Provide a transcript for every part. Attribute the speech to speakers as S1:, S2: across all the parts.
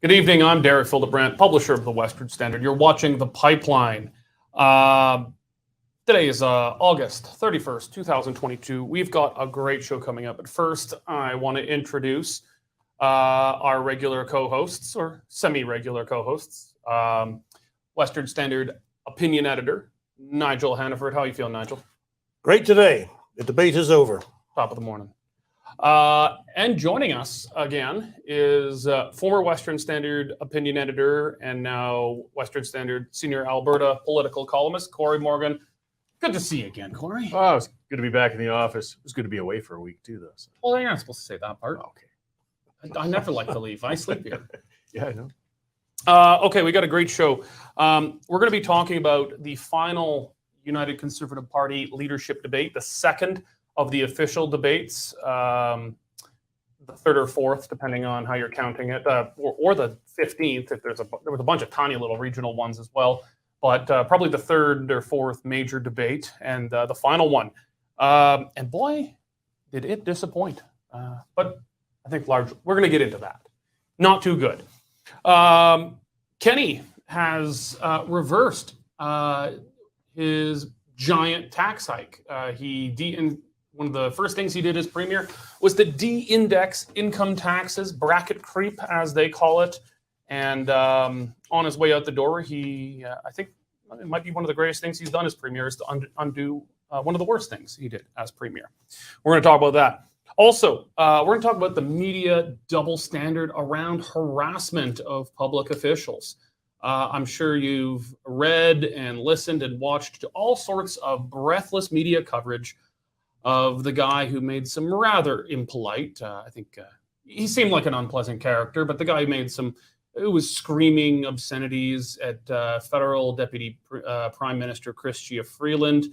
S1: Good evening. I'm Derek Fildebrandt, publisher of the Western Standard. You're watching The Pipeline. Today is August 31st, 2022. We've got a great show coming up. But first, I want to introduce our regular co-hosts, or semi-regular co-hosts. Western Standard opinion editor, Nigel Hannaford. How are you feeling, Nigel?
S2: Great today. The debate is over.
S1: Top of the morning. And joining us again is former Western Standard opinion editor and now Western Standard senior Alberta political columnist, Cory Morgan. Good to see you again, Cory.
S3: Oh, it's good to be back in the office. It was good to be away for a week, too, though. So.
S1: Well, you're not supposed to say that part.
S3: Oh, okay.
S1: I never like to leave. I sleep here.
S3: Yeah, I know.
S1: Okay, we got a great show. We're going to be talking about the final United Conservative Party leadership debate, the second of the official debates, the third or fourth, depending on how you're counting it, or the 15th, if there was a bunch of tiny little regional ones as well, but probably the third or fourth major debate and the final one. And boy, did it disappoint. But I think largely, we're going to get into that. Not too good. Kenney has reversed his giant tax hike. One of the first things he did as premier was to de-index income taxes, bracket creep, as they call it. And on his way out the door, I think it might be one of the greatest things he's done as premier is to undo one of the worst things he did as premier. We're going to talk about that. Also, we're going to talk about the media double standard around harassment of public officials. I'm sure you've read and listened and watched to all sorts of breathless media coverage of the guy who made some rather impolite, I think he seemed like an unpleasant character, but the guy who was screaming obscenities at federal Deputy Prime Minister Chrystia Freeland,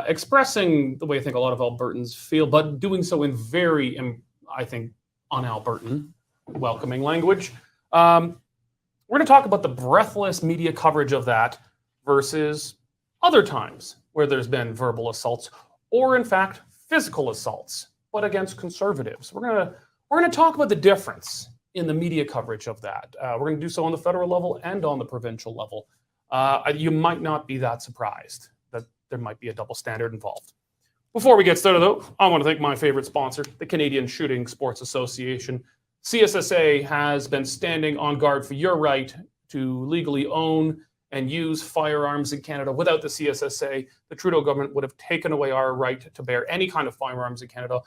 S1: expressing the way I think a lot of Albertans feel, but doing so in very, I think, un-Albertan, welcoming language. We're going to talk about the breathless media coverage of that versus other times where there's been verbal assaults or, in fact, physical assaults, but against conservatives. We're going to talk about the difference in the media coverage of that. We're going to do so on the federal level and on the provincial level. You might not be that surprised that there might be a double standard involved. Before we get started, though, I want to thank my favorite sponsor, the Canadian Shooting Sports Association. CSSA has been standing on guard for your right to legally own and use firearms in Canada. Without the CSSA, the Trudeau government would have taken away our right to bear any kind of firearms in Canada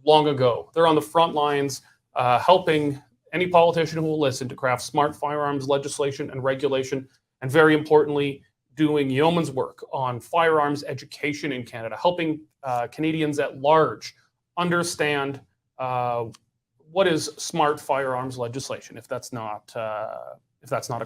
S1: long ago. They're on the front lines helping any politician who will listen to craft smart firearms legislation and regulation, and very importantly, doing yeoman's work on firearms education in Canada, helping Canadians at large understand what is smart firearms legislation, if that's not a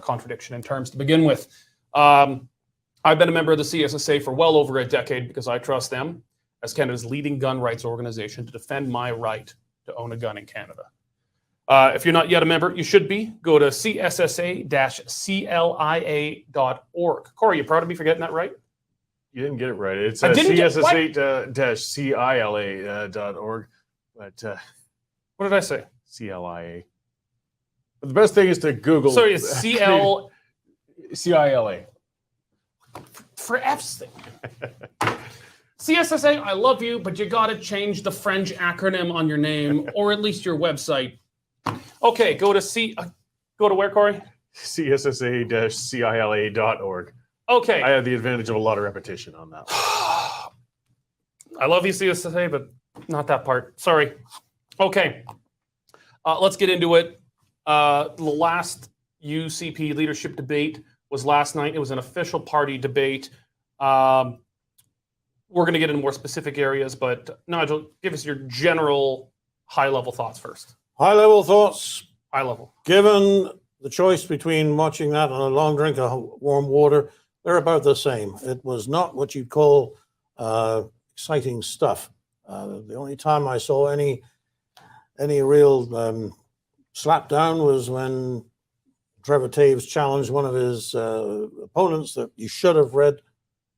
S1: contradiction in terms to begin with. I've been a member of the CSSA for well over a decade because I trust them as Canada's leading gun rights organization to defend my right to own a gun in Canada. If you're not yet a member, you should be. Go to CSSA-CLIA.org. Cory, you proud of me for getting that right?
S3: You didn't get it right. It's CSSA-CILA.org. But
S1: what did I say?
S3: CLIA. But the best thing is to Google.
S1: Sorry, it's CILA. For F's sake. CSSA, I love you, but you got to change the French acronym on your name, or at least your website. Okay, go to where, Cory?
S3: CSSA-CILA.org.
S1: Okay.
S3: I had the advantage of a lot of repetition on that one.
S1: I love you, CSSA, but not that part. Sorry. Okay. Let's get into it. The last UCP leadership debate was last night. It was an official party debate. We're going to get into more specific areas, but Nigel, give us your general high-level thoughts first.
S2: High-level thoughts.
S1: High level.
S2: Given the choice between watching that and a long drink of warm water, they're about the same. It was not what you'd call exciting stuff. The only time I saw any real slap down was when Trevor Taves challenged one of his opponents that you should have read.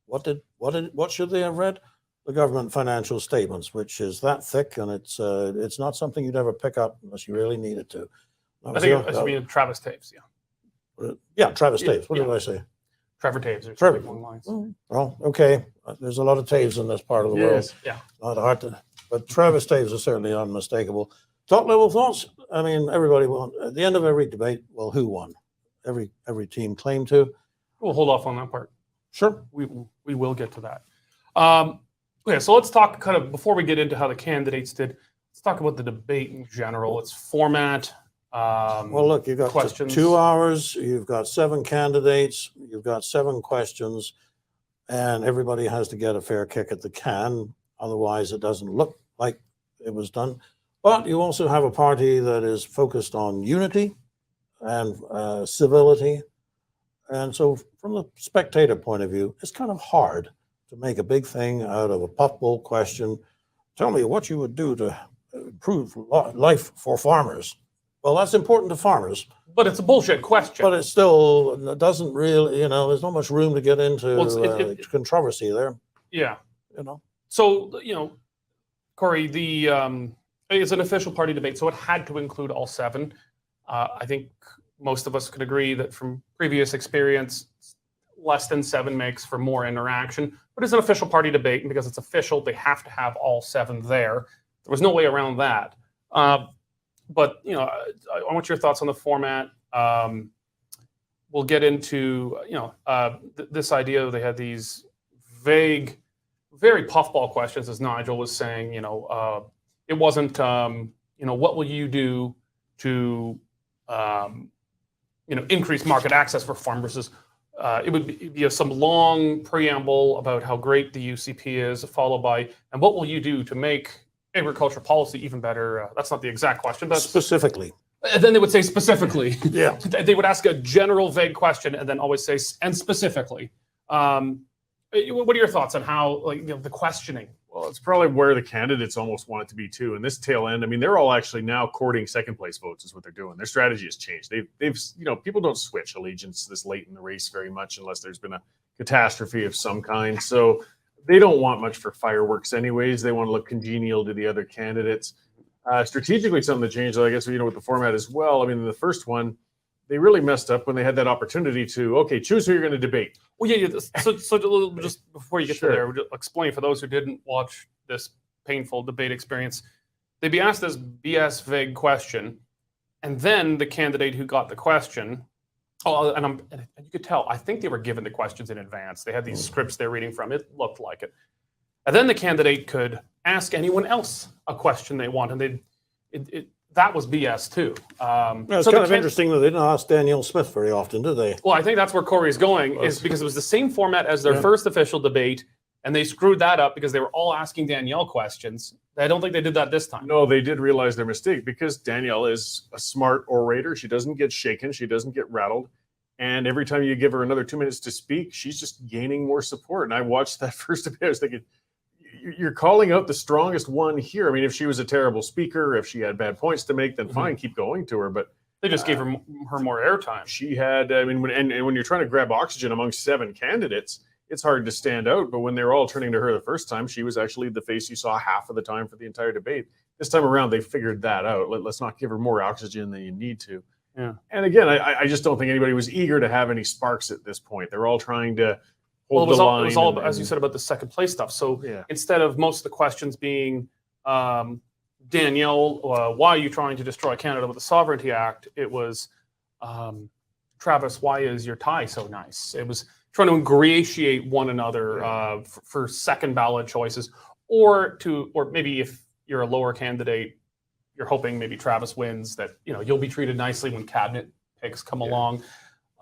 S2: What should they have read? The government financial statements, which is that thick, and it's not something you'd ever pick up unless you really needed to. That
S1: I
S2: was
S1: think
S2: the-
S1: I mean Travis Taves, yeah.
S2: yeah, Travis
S1: Yeah,
S2: Taves. What did I say?
S1: Trevor Taves or
S2: Trevor.
S1: something along the lines.
S2: Well, okay. There's a lot of Taves in this part of the world.
S3: Yes.
S1: Yeah.
S2: Not hard to, but Travis Taves is certainly unmistakable. Top level thoughts. I mean, everybody won at the end of every debate. Well, who won? Every team claimed to.
S1: We'll hold off on that part.
S2: Sure.
S1: We will get to that. Okay, so let's talk kind of before we get into how the candidates did. Let's talk about the debate in general. Its format.
S2: Well, look, you've got
S1: questions.
S2: 2 hours. You've got 7 candidates. You've got 7 questions, and everybody has to get a fair kick at the can. Otherwise, it doesn't look like it was done. But you also have a party that is focused on unity and civility. And so from the spectator point of view, it's kind of hard to make a big thing out of a puffball question. Tell me what you would do to improve life for farmers. Well, that's important to farmers,
S1: But it's a bullshit question.
S2: but it still doesn't really, there's not much room to get into
S1: Well,
S2: controversy there,
S1: yeah.
S2: you know.
S1: So, Corey, it's an official party debate, so it had to include all 7. I think most of us could agree that from previous experience, less than 7 makes for more interaction. But it's an official party debate, and because it's official, they have to have all 7 there. There was no way around that. But I want your thoughts on the format. We'll get into this idea. They had these vague, very puffball questions, as Nigel was saying. It wasn't what will you do to increase market access for farmers. It would be some long preamble about how great the UCP is, followed by and what will you do to make agriculture policy even better. That's not the exact question, but
S2: Specifically.
S1: and then they would say specifically.
S2: Yeah.
S1: They would ask a general vague question and then always say and specifically. What are your thoughts on how the questioning?
S3: Well, it's probably where the candidates almost want it to be too. And this tail end, I mean, they're all actually now courting second place votes is what they're doing. Their strategy has changed. They've people don't switch allegiance this late in the race very much unless there's been a catastrophe of some kind. So they don't want much for fireworks anyways. They want to look congenial to the other candidates. Strategically, something that changed, I guess, with the format as well. I mean, the first one, they really messed up when they had that opportunity to, choose who you're going to debate.
S1: Well, yeah. So just before you get to there, we'll just explain for those who didn't watch this painful debate experience. They'd be asked this BS vague question, and then the candidate who got the question, and you could tell, I think they were given the questions in advance. They had these scripts they're reading from. It looked like it. And then the candidate could ask anyone else a question they want, and that was BS too.
S2: It's kind of interesting that they didn't ask Danielle Smith very often, do they?
S1: Well, I think that's where Corey's going, is because it was the same format as their first official debate, and they screwed that up because they were all asking Danielle questions. I don't think they did that this time.
S3: No, they did realize their mistake because Danielle is a smart orator. She doesn't get shaken. She doesn't get rattled. And every time you give her another 2 minutes to speak, she's just gaining more support. And I watched that first debate. I was thinking, you're calling out the strongest one here. I mean, if she was a terrible speaker, if she had bad points to make, then fine, keep going to her. But
S1: they just gave her more airtime.
S3: She had, when you're trying to grab oxygen among 7 candidates, it's hard to stand out. But when they were all turning to her the first time, she was actually the face you saw half of the time for the entire debate. This time around, they figured that out. Let's not give her more oxygen than you need to.
S1: Yeah.
S3: And again, I just don't think anybody was eager to have any sparks at this point. They're all trying to hold the line.
S1: It was all, as you said, about the second place stuff. So instead of most of the questions being, Danielle, why are you trying to destroy Canada with the Sovereignty Act? It was, Travis, why is your tie so nice? It was trying to ingratiate one another for second ballot choices, or maybe if you're a lower candidate, you're hoping maybe Travis wins, that you'll be treated nicely when cabinet picks come along.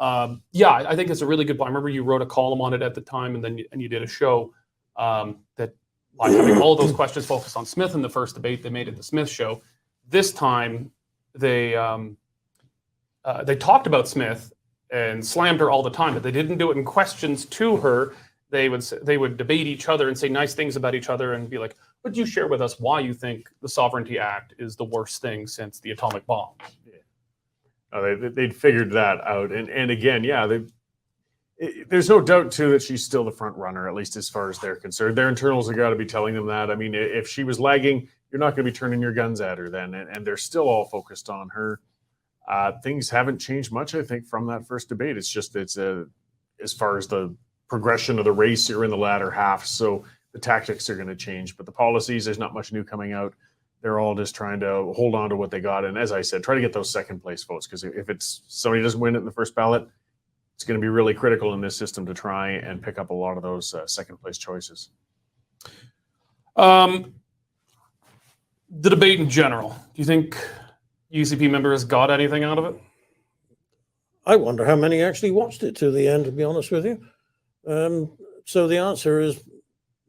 S1: I think it's a really good point. I remember you wrote a column on it at the time, and then you did a show that by having all those questions focused on Smith in the first debate, they made it the Smith show. This time, they talked about Smith and slammed her all the time, but they didn't do it in questions to her. They would debate each other and say nice things about each other and be like, would you share with us why you think the Sovereignty Act is the worst thing since the atomic bomb?
S3: They'd figured that out. And again, there's no doubt, too, that she's still the front runner, at least as far as they're concerned. Their internals have got to be telling them that. I mean, if she was lagging, you're not going to be turning your guns at her then. And they're still all focused on her. things haven't changed much, I think, from that first debate. It's just as far as the progression of the race, you're in the latter half, so the tactics are going to change. But the policies, there's not much new coming out. They're all just trying to hold on to what they got. And as I said, try to get those second place votes, because if it's somebody doesn't win it in the first ballot, it's going to be really critical in this system to try and pick up a lot of those second place choices.
S1: The debate in general, do you think UCP members got anything out of it?
S2: I wonder how many actually watched it to the end, to be honest with you. So the answer is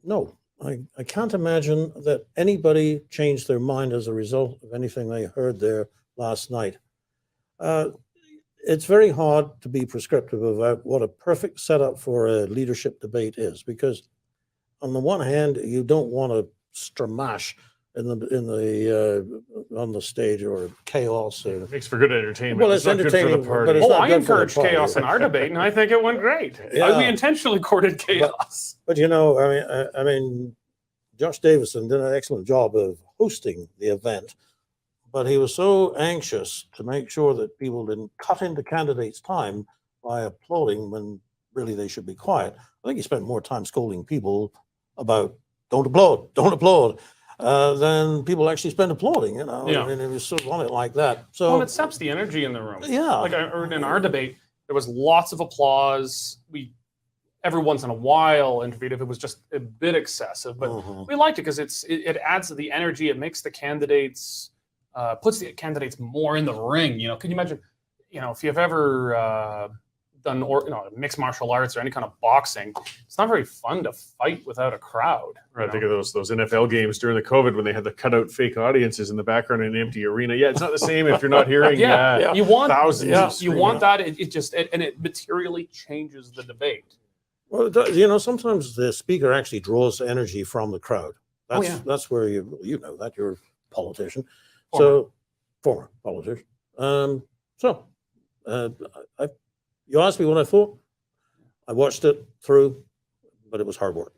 S2: no. I can't imagine that anybody changed their mind as a result of anything they heard there last night. It's very hard to be prescriptive about what a perfect setup for a leadership debate is, because on the one hand, you don't want to stramash on the stage or chaos. Or,
S3: it makes for good entertainment.
S2: Well, it's
S3: not
S2: entertaining,
S3: good for the party.
S2: but it's not
S1: I
S2: good for the
S1: encouraged
S2: party.
S1: chaos in our debate, and I think it went great.
S2: Yeah.
S1: We intentionally courted chaos.
S2: But you know, I mean, Josh Davison did an excellent job of hosting the event, but he was so anxious to make sure that people didn't cut into candidates' time by applauding when really they should be quiet. I think he spent more time scolding people about don't applaud, than people actually spend applauding, you know.
S1: Yeah.
S2: I mean, it was sort of on it like that. So
S1: Well, it saps the energy in the room.
S2: yeah,
S1: Like I heard in our debate, there was lots of applause. We every once in a while interviewed if it was just a bit excessive, but we liked it because it adds to the energy. It makes the candidates puts the candidates more in the ring. You know, can you imagine? You know, if you've ever done mixed martial arts or any kind of boxing, it's not very fun to fight without a crowd.
S3: Right, think of those NFL games during the COVID when they had the cutout fake audiences in the background in an empty arena. Yeah, it's not the same if you're not hearing
S1: Yeah. You want
S3: thousands.
S1: you want that. It materially changes the debate.
S2: well, you know, sometimes the speaker actually draws energy from the crowd. That's where you know that you're a politician. Former politician. You asked me what I thought. I watched it through, but it was hard work.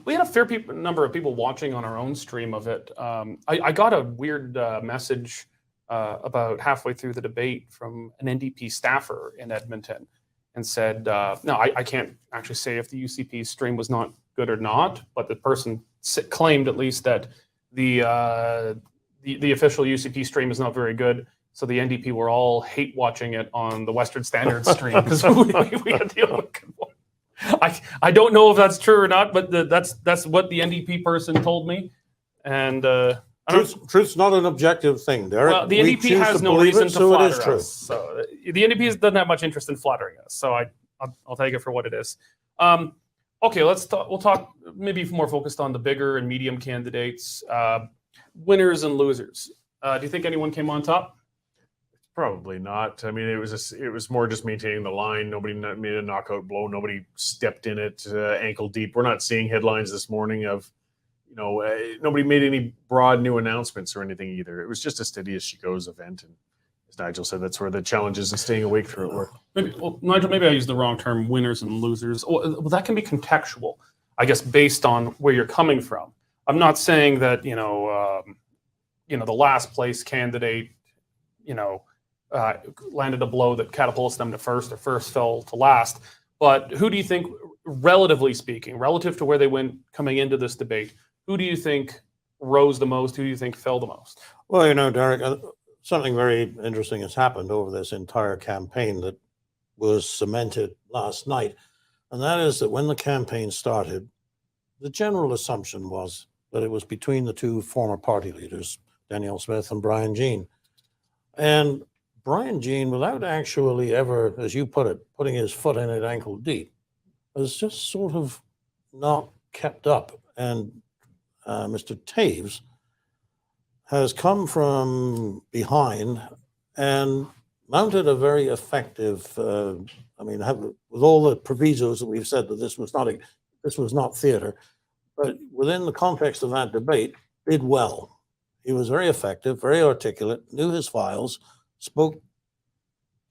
S1: We had a fair number of people watching on our own stream of it. I got a weird message about halfway through the debate from an NDP staffer in Edmonton, and said, "No, I can't actually say if the UCP stream was not good or not, but the person claimed at least that the official UCP stream is not very good. So the NDP were all hate watching it on the Western Standard stream because we had the other good one." I don't know if that's true or not, but that's what the NDP person told me. And
S2: Truth's not an objective thing, Derek.
S1: well, the
S2: We
S1: NDP
S2: choose
S1: has no
S2: believe
S1: reason
S2: it,
S1: to
S2: so it
S1: flatter
S2: is true.
S1: us. So the NDP doesn't have much interest in flattering us. So I'll take it for what it is. Okay, we'll talk maybe more focused on the bigger and medium candidates, winners and losers. Do you think anyone came on top?
S3: Probably not. I mean, it was more just maintaining the line. Nobody made a knockout blow. Nobody stepped in it ankle deep. We're not seeing headlines this morning of, nobody made any broad new announcements or anything either. It was just a steady as she goes event. And as Nigel said, that's where the challenges in staying awake through it were.
S1: Nigel, maybe I used the wrong term, winners and losers. Well, that can be contextual, I guess, based on where you're coming from. I'm not saying that, the last place candidate, landed a blow that catapults them to first, or first fell to last. But who do you think, relatively speaking, relative to where they went coming into this debate, who do you think rose the most? Who do you think fell the most?
S2: Well, Derek, something very interesting has happened over this entire campaign that was cemented last night. And that is that when the campaign started, the general assumption was that it was between the two former party leaders, Danielle Smith and Brian Jean. And Brian Jean, without actually ever, as you put it, putting his foot in it ankle deep, has just sort of not kept up. And Mr. Taves has come from behind and mounted a very effective, with all the provisos that we've said that this was not theater, but within the context of that debate, did well. He was very effective, very articulate, knew his files, spoke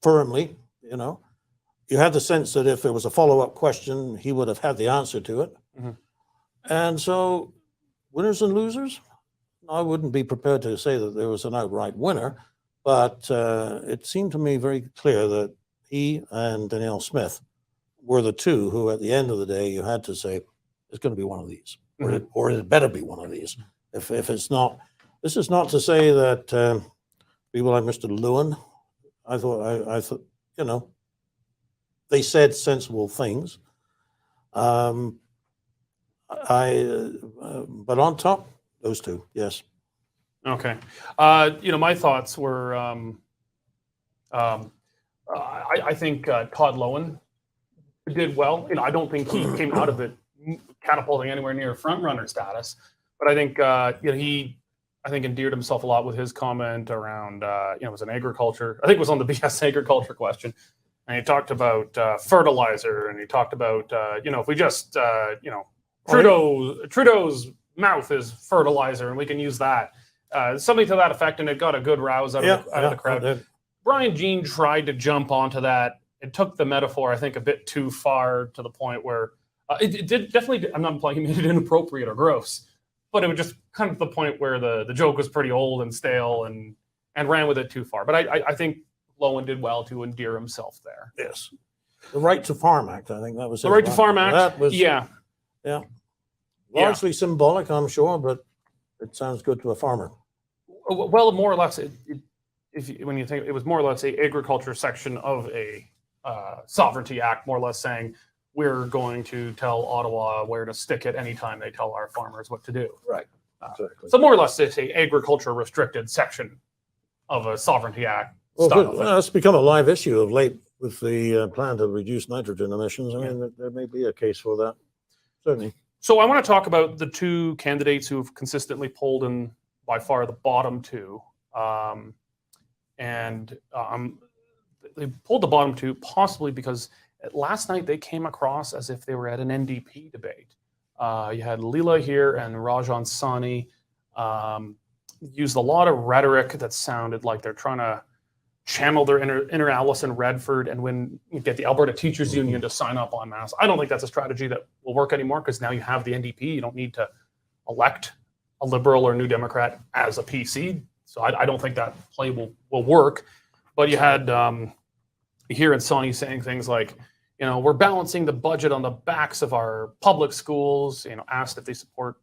S2: firmly. You had the sense that if there was a follow-up question, he would have had the answer to it.
S1: Mm-hmm.
S2: And so, winners and losers, I wouldn't be prepared to say that there was an outright winner, But it seemed to me very clear that he and Danielle Smith were the two who, at the end of the day, you had to say, it's going to be one of these, or it better be one of these. If it's not, this is not to say that people like Mr. Lewin, I thought, you know, they said sensible things. But on top, those two, yes.
S1: Okay. You know, my thoughts were, I think Todd Lowen did well. You know, I don't think he came out of it catapulting anywhere near front runner status, but I think you know, he endeared himself a lot with his comment around you know, it was an agriculture. I think it was on the BS agriculture question, and he talked about fertilizer, and he talked about you know, if we just you know, Trudeau's mouth is fertilizer, and we can use that. Something to that effect, and it got a good rouse out of the crowd. Brian Jean tried to jump onto that. It took the metaphor, I think, a bit too far, to the point where it did definitely. I'm not implying he made it inappropriate or gross, but it was just kind of the point where the joke was pretty old and stale, and ran with it too far. But I think Lowen did well to endear himself there.
S2: Yes, the Right to Farm Act. I think that was
S1: the Right to Farm Act.
S2: That was,
S1: yeah,
S2: largely symbolic, I'm sure, but it sounds good to a farmer.
S1: Well, more or less, when you think, it was more or less a agriculture section of a sovereignty act, more or less saying we're going to tell Ottawa where to stick it anytime they tell our farmers what to do.
S2: Right. Exactly.
S1: So more or less, it's a agriculture restricted section of a sovereignty act.
S2: Well, that's become a live issue of late with the plan to reduce nitrogen emissions. I mean, there may be a case for that, certainly.
S1: So I want to talk about the two candidates who've consistently polled in by far the bottom two. They pulled the bottom two possibly because last night they came across as if they were at an NDP debate. You had Leela here and Rajan Sani used a lot of rhetoric that sounded like they're trying to channel their inner Alison Redford and when you get the Alberta Teachers Union to sign up en masse. I don't think that's a strategy that will work anymore, because now you have the NDP. You don't need to elect a Liberal or New Democrat as a PC. So I don't think that play will work. But you had here in Sonny saying things like, you know, we're balancing the budget on the backs of our public schools. You know, asked if they support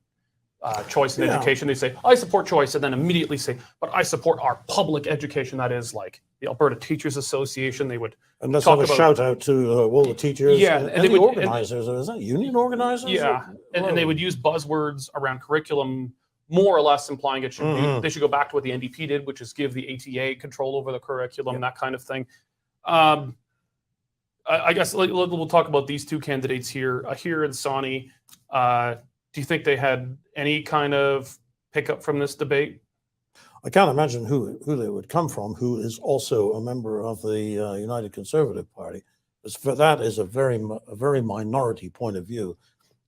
S1: choice in education. They say, I support choice, and then immediately say, but I support our public education. That is like the Alberta Teachers Association. They would
S2: let's have a shout out to all the teachers and the organizers. Is that union organizers?
S1: Yeah, and they would use buzzwords around curriculum, more or less implying it should be, they should go back to what the NDP did, which is give the ATA control over the curriculum, that kind of thing. I guess we'll talk about these two candidates here. Here in Sawney, do you think they had any kind of pickup from this debate?
S2: I can't imagine who they would come from, who is also a member of the United Conservative Party. For that is a very minority point of view.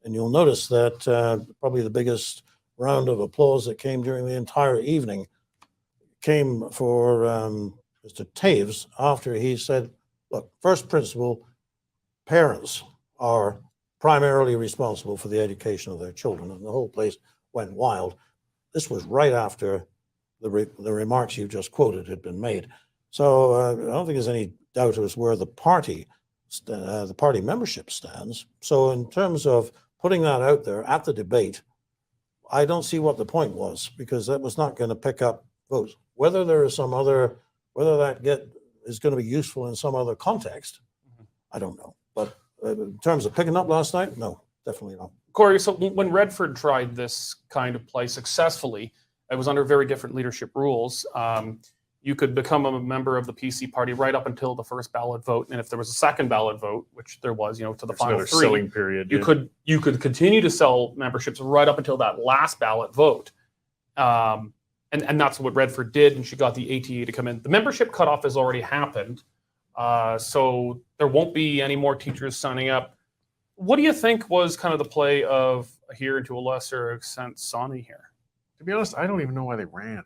S2: And you'll notice that probably the biggest round of applause that came during the entire evening came for Mr. Taves after he said, look, first principle, parents are primarily responsible for the education of their children. And the whole place went wild. This was right after the remarks you just quoted had been made. So I don't think there's any doubt as where the party membership stands. So in terms of putting that out there at the debate, I don't see what the point was, because that was not going to pick up votes. Whether there is some other, whether that is going to be useful in some other context, I don't know. But in terms of picking up last night, no, definitely not.
S1: Corey, so when Redford tried this kind of play successfully, it was under very different leadership rules. You could become a member of the PC party right up until the first ballot vote, and if there was a second ballot vote, which there was, you know, to the final three,
S3: selling period,
S1: you could continue to sell memberships right up until that last ballot vote, and that's what Redford did, and she got the ATA to come in. The membership cutoff has already happened, so there won't be any more teachers signing up. What do you think was kind of the play of here, and to a lesser extent, Sonny here?
S3: To be honest, I don't even know why they ran.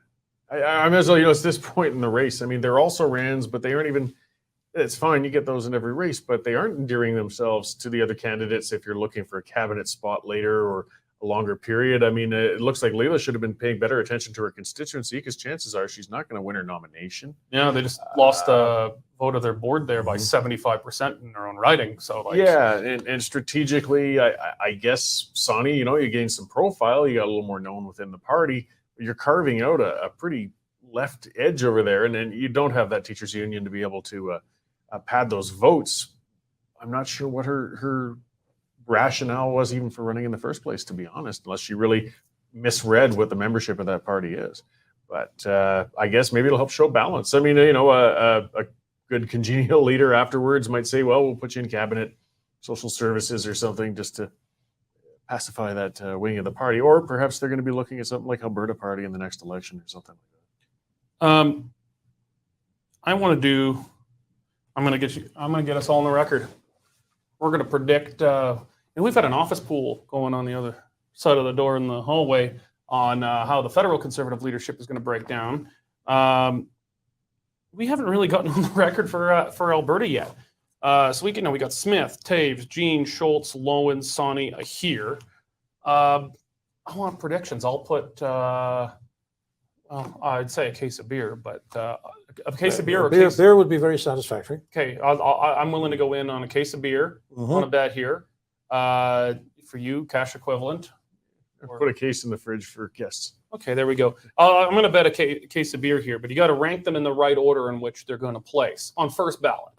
S3: I might as well, you know, it's this point in the race. I mean, they're also rans, but they aren't even, it's fine, you get those in every race, but they aren't endearing themselves to the other candidates if you're looking for a cabinet spot later or longer period. I mean, it looks like Leila should have been paying better attention to her constituency, because chances are she's not going to win her nomination.
S1: Yeah, they just lost a vote of their board there by 75% in their own riding. So, like,
S3: yeah, and strategically, I guess, Sonny, you gained some profile. You got a little more known within the party. But you're carving out a pretty left edge over there, and then you don't have that teachers union to be able to pad those votes. I'm not sure what her rationale was even for running in the first place, to be honest, unless she really misread what the membership of that party is. But I guess maybe it'll help show balance. I mean, a good congenial leader afterwards might say, well, we'll put you in cabinet, social services or something, just to pacify that wing of the party. Or perhaps they're going to be looking at something like Alberta Party in the next election or something like that.
S1: I'm going to get us all on the record. We're going to predict, and we've had an office pool going on the other side of the door in the hallway on how the federal Conservative leadership is going to break down. We haven't really gotten on the record for Alberta yet. So we got Smith, Taves, Jean, Schultz, Lowen, Sonny, Ahir. I want predictions. I'll put, I'd say a case of beer, but a case of beer.
S2: Beer would be very satisfactory.
S1: Okay, I'm willing to go in on a case of beer on a bet here. For you, cash equivalent.
S3: Put a case in the fridge for guests.
S1: Okay, there we go. I'm going to bet a case of beer here, but you got to rank them in the right order in which they're going to place on first ballot.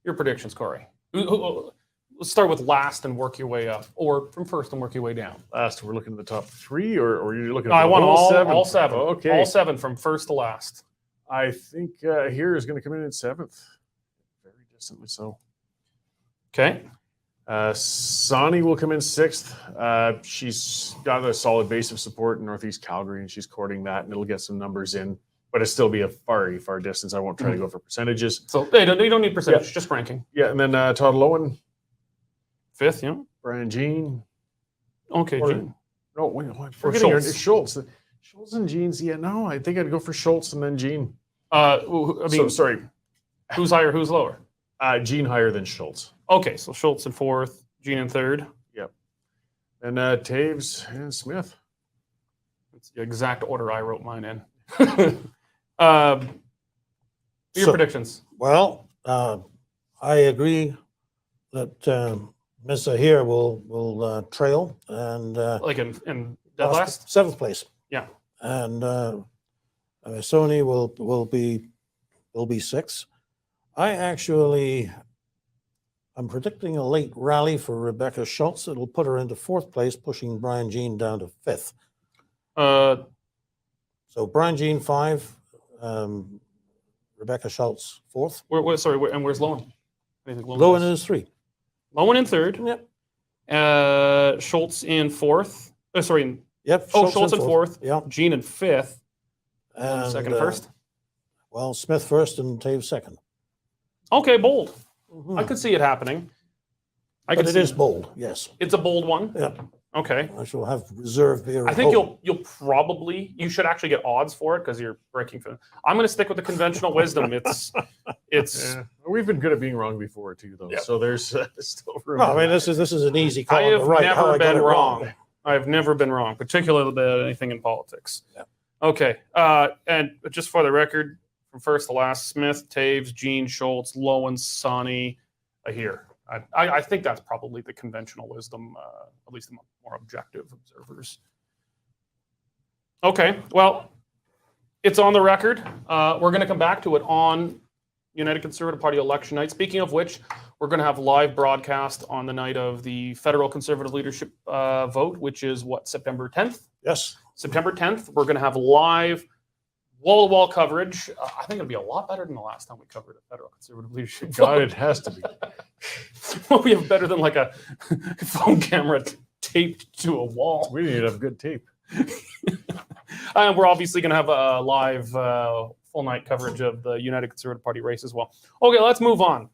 S1: Your predictions, Corey. Let's start with last and work your way up, or from first and work your way down.
S3: Last, we're looking at the top three, or you're looking at
S1: I want
S3: all seven?
S1: All seven.
S3: Oh, okay.
S1: All seven from first to last.
S3: I think here is going to come in seventh. Very distantly so.
S1: Okay.
S3: Sonny will come in sixth. She's got a solid base of support in Northeast Calgary, and she's courting that, and it'll get some numbers in, but it'll still be a far distance. I won't try to go for percentages.
S1: So they don't need percentage, just ranking.
S3: Yeah, and then Todd Lowen.
S1: Fifth, yeah.
S3: Brian Jean.
S1: Okay, Jean.
S3: No, wait, forgetting Schultz. Schultz and Jean's, no, I think I'd go for Schultz and then Jean.
S1: Sorry. Who's higher, who's lower?
S3: Jean higher than Schultz.
S1: Okay, so Schultz in fourth, Jean in third.
S3: Yep. And Taves and Smith.
S1: It's the exact order I wrote mine in. Your predictions.
S2: Well, I agree that Ms. Ahir will trail and
S1: Like in dead last?
S2: seventh place.
S1: Yeah.
S2: And Sony will be sixth. I'm predicting a late rally for Rebecca Schultz. It'll put her into fourth place, pushing Brian Jean down to fifth. So Brian Jean 5, Rebecca Schultz 4th.
S1: And where's Lowen?
S2: Lowen is 3.
S1: Lowen in third.
S2: Yep.
S1: Schultz in fourth.
S2: Yep.
S1: Schultz in fourth.
S2: Yeah.
S1: Jean in fifth.
S2: And
S1: second, first.
S2: Well, Smith first and Taves second.
S1: Okay, bold.
S2: Mm-hmm.
S1: I could see it happening.
S2: But it is bold. Yes.
S1: It's a bold one.
S2: Yeah.
S1: Okay.
S2: I shall have reserve beer.
S1: I think you should actually get odds for it because you're breaking for. I'm going to stick with the conventional wisdom. It's.
S3: Yeah. We've been good at being wrong before too, though. Yeah. So there's still room.
S2: No, I mean this is an easy call.
S1: I have never been wrong. I've never been wrong, particularly about anything in politics.
S2: Yeah.
S1: Okay. And just for the record, from first to last: Smith, Taves, Jean, Schultz, Lowen, Sonny, Ahir. I think that's probably the conventional wisdom, at least the more objective observers. Okay, well, it's on the record. We're going to come back to it on United Conservative Party election night. Speaking of which, we're going to have live broadcast on the night of the federal Conservative leadership vote, which is September 10th?
S2: Yes.
S1: September 10th. We're going to have live wall-to-wall coverage. I think it'll be a lot better than the last time we covered a federal Conservative leadership vote.
S3: God, it has to be.
S1: Well, we have better than like a phone camera taped to a wall.
S3: We need to have good tape.
S1: And we're obviously going to have a live full night coverage of the United Conservative Party race as well. Okay, let's move on.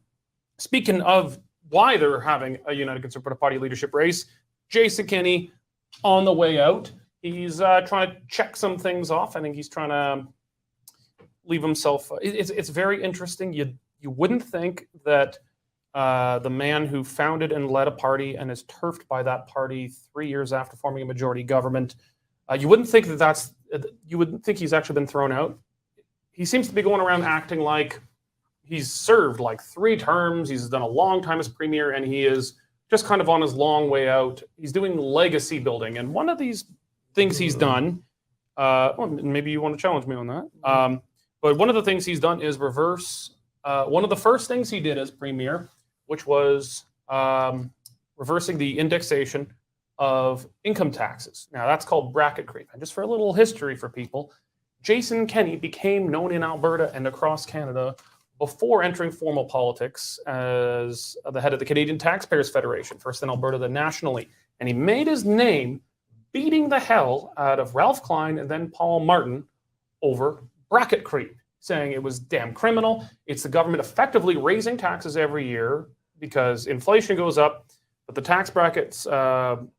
S1: Speaking of why they're having a United Conservative Party leadership race, Jason Kenney on the way out. He's trying to check some things off. I think he's trying to leave himself. It's very interesting. You wouldn't think that the man who founded and led a party and is turfed by that party 3 years after forming a majority government. You wouldn't think you wouldn't think he's actually been thrown out. He seems to be going around acting like he's served like 3 terms. He's done a long time as premier, and he is just kind of on his long way out. He's doing legacy building, and one of these things he's done. Well, maybe you want to challenge me on that. But one of the things he's done is reverse. One of the first things he did as premier, which was reversing the indexation of income taxes. Now, that's called bracket creep. And just for a little history for people, Jason Kenney became known in Alberta and across Canada before entering formal politics as the head of the Canadian Taxpayers Federation, first in Alberta, then nationally. And he made his name beating the hell out of Ralph Klein and then Paul Martin over bracket creep, saying it was damn criminal. It's the government effectively raising taxes every year because inflation goes up, but the tax brackets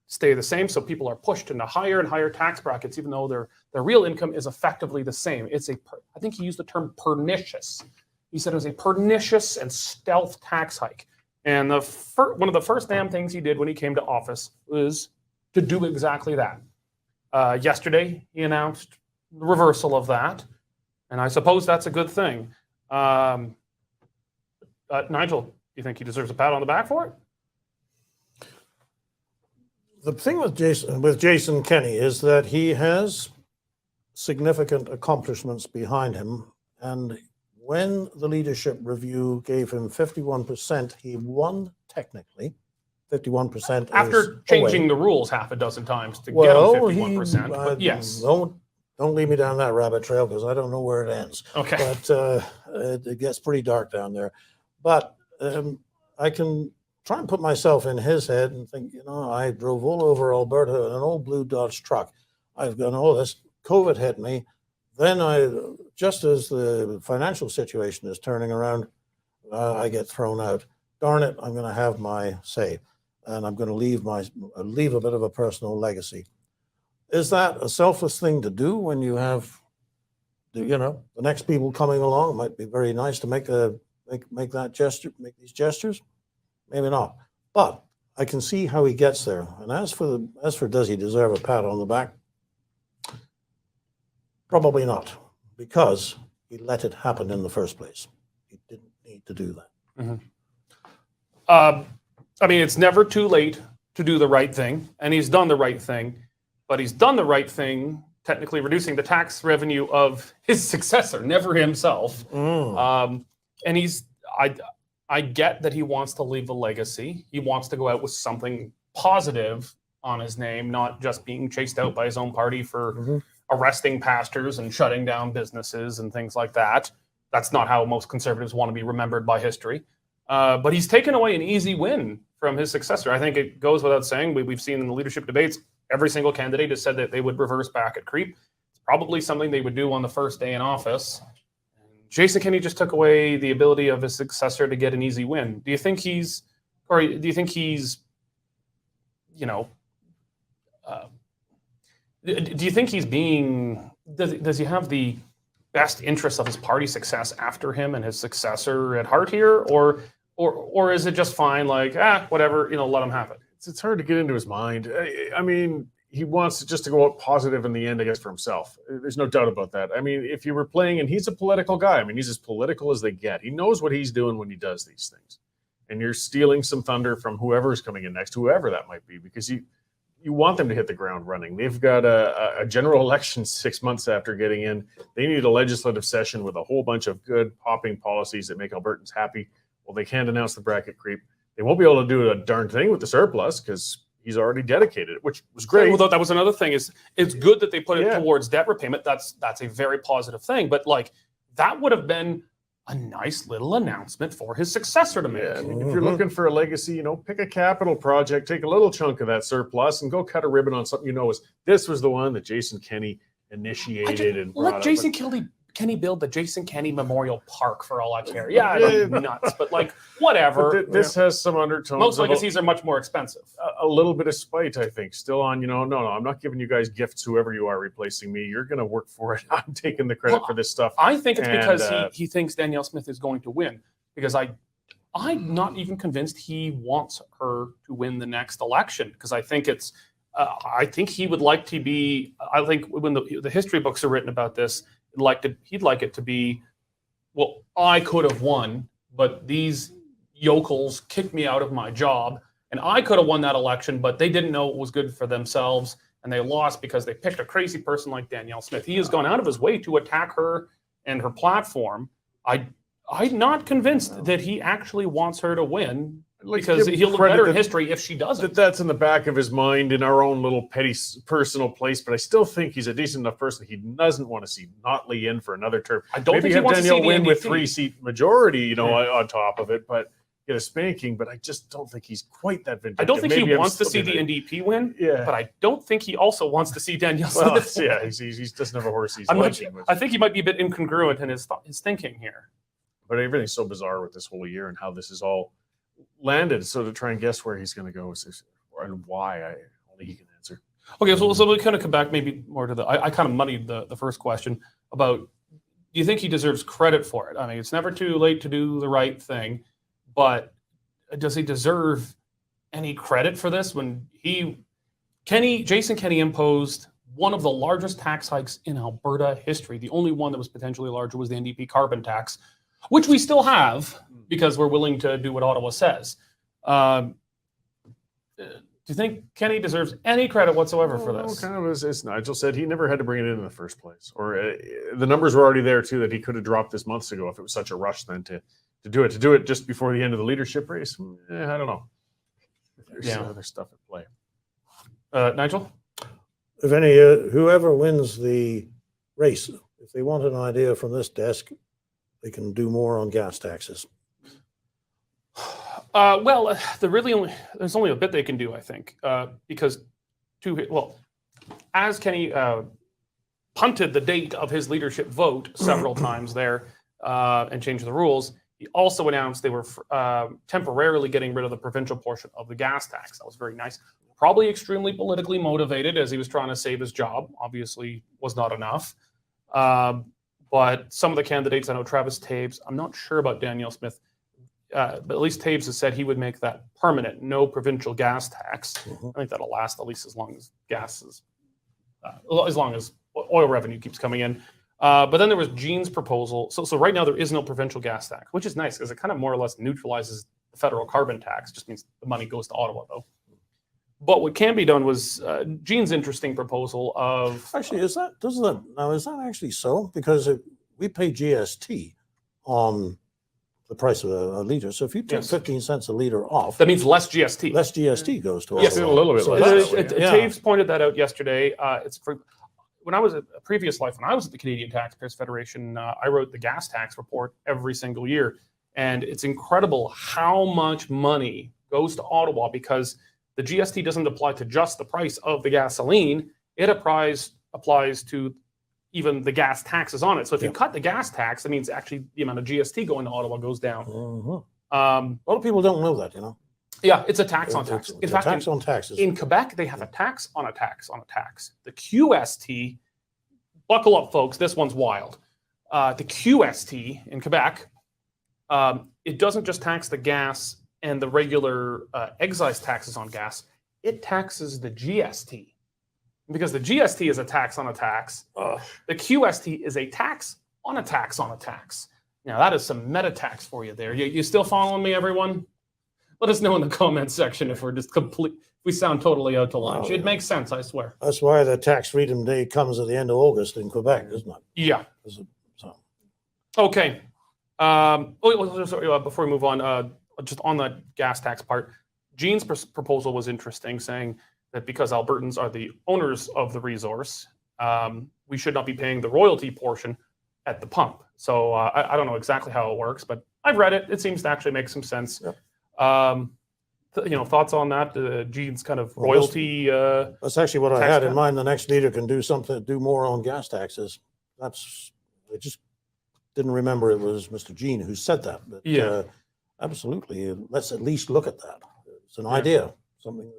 S1: stay the same, so people are pushed into higher and higher tax brackets, even though their real income is effectively the same. I think he used the term pernicious. He said it was a pernicious and stealth tax hike. And one of the first damn things he did when he came to office was to do exactly that. Yesterday, he announced the reversal of that, and I suppose that's a good thing. Nigel, do you think he deserves a pat on the back for it?
S2: The thing with Jason Kenney is that he has significant accomplishments behind him, and when the leadership review gave him 51%, he won technically. 51%
S1: after changing the rules half a dozen times to get him 51%. But yes,
S2: don't lead me down that rabbit trail because I don't know where it ends.
S1: Okay,
S2: but it gets pretty dark down there. But I can try and put myself in his head and think, I drove all over Alberta in an old blue Dodge truck. I've gone, this COVID hit me. Then just as the financial situation is turning around, I get thrown out. Darn it, I'm going to have my say. And I'm going to leave a bit of a personal legacy. Is that a selfless thing to do when you have, the next people coming along? It might be very nice to make that gesture, make these gestures. Maybe not, but I can see how he gets there. And as for does he deserve a pat on the back? Probably not, because he let it happen in the first place. He didn't need to do that.
S1: Mm-hmm. I mean, it's never too late to do the right thing, and he's done the right thing, but he's done the right thing, technically reducing the tax revenue of his successor, never himself. And I get that he wants to leave a legacy. He wants to go out with something positive on his name, not just being chased out by his own party for arresting pastors and shutting down businesses and things like that. That's not how most conservatives want to be remembered by history. But he's taken away an easy win from his successor. I think it goes without saying. We've seen in the leadership debates, every single candidate has said that they would reverse bracket creep. It's probably something they would do on the first day in office. Jason Kenney just took away the ability of his successor to get an easy win. Do you think he's, do you think he's being, does he have the best interest of his party success after him and his successor at heart here? Or is it just fine, like, whatever, let him have it?
S3: It's hard to get into his mind. I mean, he wants just to go out positive in the end, I guess, for himself. There's no doubt about that. I mean, if you were playing, and he's a political guy, I mean, he's as political as they get. He knows what he's doing when he does these things. And you're stealing some thunder from whoever's coming in next, whoever that might be, because you want them to hit the ground running. They've got a general election 6 months after getting in. They need a legislative session with a whole bunch of good popping policies that make Albertans happy. Well, they can't announce the bracket creep. They won't be able to do a darn thing with the surplus because he's already dedicated it, which was great.
S1: Well, that was another thing. It's good that they put it towards debt repayment. That's a very positive thing. But that would have been a nice little announcement for his successor to make.
S3: Yeah, I mean, if you're looking for a legacy, pick a capital project, take a little chunk of that surplus and go cut a ribbon on something this was the one that Jason Kenney initiated and brought
S1: let
S3: up.
S1: Jason Kenney build the Jason Kenney Memorial Park for all I care. Yeah, I don't nuts, but whatever.
S3: But this has some undertones.
S1: Most legacies are much more expensive.
S3: A little bit of spite, I think, still on, no, I'm not giving you guys gifts, whoever you are replacing me. You're going to work for it. I'm taking the credit for this stuff.
S1: I think it's because he thinks Danielle Smith is going to win, because I I'm not even convinced he wants her to win the next election, because I think I think he would like to be. I think when the history books are written about this, he'd like it to be, well, I could have won, but these yokels kicked me out of my job, and I could have won that election, but they didn't know it was good for themselves, and they lost because they picked a crazy person like Danielle Smith. He has gone out of his way to attack her and her platform. I'm not convinced that he actually wants her to win, because he'll look better in history if she doesn't.
S3: That's in the back of his mind in our own little petty personal place, but I still think he's a decent enough person. He doesn't want to see Notley in for another term.
S1: I don't
S3: Maybe
S1: think he
S3: have
S1: wants
S3: Danielle
S1: to see
S3: win
S1: the
S3: with
S1: NDP.
S3: 3-seat majority, on top of it, but get a spanking. But I just don't think he's quite that vindictive.
S1: I don't think
S3: Maybe
S1: he
S3: I'm
S1: wants to
S3: still
S1: see the
S3: being-
S1: NDP win,
S3: Yeah.
S1: but I don't think he also wants to see Danielle
S3: Well,
S1: Smith.
S3: yeah, he doesn't have a horse he's
S1: I'm not
S3: liking
S1: sure.
S3: with.
S1: I think he might be a bit incongruent in his thinking here.
S3: But everything's so bizarre with this whole year and how this is all landed. So to try and guess where he's going to go and why, only he can answer.
S1: Okay, so we kind of come back maybe more to I kind of muddied the first question about, do you think he deserves credit for it? I mean, it's never too late to do the right thing, but does he deserve any credit for this when Jason Kenney imposed one of the largest tax hikes in Alberta history? The only one that was potentially larger was the NDP carbon tax, which we still have because we're willing to do what Ottawa says. Do you think Kenney deserves any credit whatsoever for this?
S3: Kind of as Nigel said, he never had to bring it in the first place. Or the numbers were already there, too, that he could have dropped this months ago if it was such a rush then to do it. To do it just before the end of the leadership race, I don't know. There's other stuff at play.
S1: Nigel?
S2: If whoever wins the race, if they want an idea from this desk, they can do more on gas taxes.
S1: Well, there's only a bit they can do, I think, because as Kenney punted the date of his leadership vote several times there and changed the rules, he also announced they were temporarily getting rid of the provincial portion of the gas tax. That was very nice. Probably extremely politically motivated, as he was trying to save his job. Obviously, was not enough. But some of the candidates, I know Travis Taves, I'm not sure about Danielle Smith, but at least Taves has said he would make that permanent, no provincial gas tax.
S2: Mm-hmm.
S1: I think that'll last at least as long as gas is, as long as oil revenue keeps coming in. But then there was Jean's proposal. So right now there is no provincial gas tax, which is nice because it kind of more or less neutralizes the federal carbon tax. Just means the money goes to Ottawa, though. But what can be done was Jean's interesting proposal of
S2: Actually, is that actually so? Because we pay GST on the price of a liter. So if you take 15 cents a liter off,
S1: that means less GST.
S2: less GST goes to
S1: Yes,
S2: Ottawa.
S3: a little bit
S2: So
S3: less.
S2: that's-
S1: Taves pointed that out yesterday. It's for when I was at a previous life, when I was at the Canadian Taxpayers Federation, I wrote the gas tax report every single year, and it's incredible how much money goes to Ottawa because the GST doesn't apply to just the price of the gasoline; it applies to even the gas taxes on it. So if you cut the gas tax, that means actually the amount of GST going to Ottawa goes down.
S2: Mm-hmm. A lot of people don't know that,
S1: Yeah, it's a tax on tax.
S2: It's a tax on taxes.
S1: In Quebec, they have a tax on a tax on a tax. The QST, buckle up, folks, this one's wild. The QST in Quebec, it doesn't just tax the gas and the regular excise taxes on gas, it taxes the GST. Because the GST is a tax on a tax, the QST is a tax on a tax on a tax. Now, that is some meta tax for you there. You still following me, everyone? Let us know in the comments section if we're just if we sound totally out to lunch. It makes sense, I swear.
S2: That's why the Tax Freedom Day comes at the end of August in Quebec, isn't it?
S1: Yeah.
S2: So.
S1: Okay. Before we move on, just on the gas tax part, Jean's proposal was interesting, saying that because Albertans are the owners of the resource, we should not be paying the royalty portion at the pump. So I don't know exactly how it works, but I've read it. It seems to actually make some sense. Yep. Thoughts on that? Jean's kind of royalty.
S2: That's actually what I had in mind. The next leader can do more on gas taxes. I just didn't remember it was Mr. Jean who said that. But, absolutely. Let's at least look at that. It's an idea, something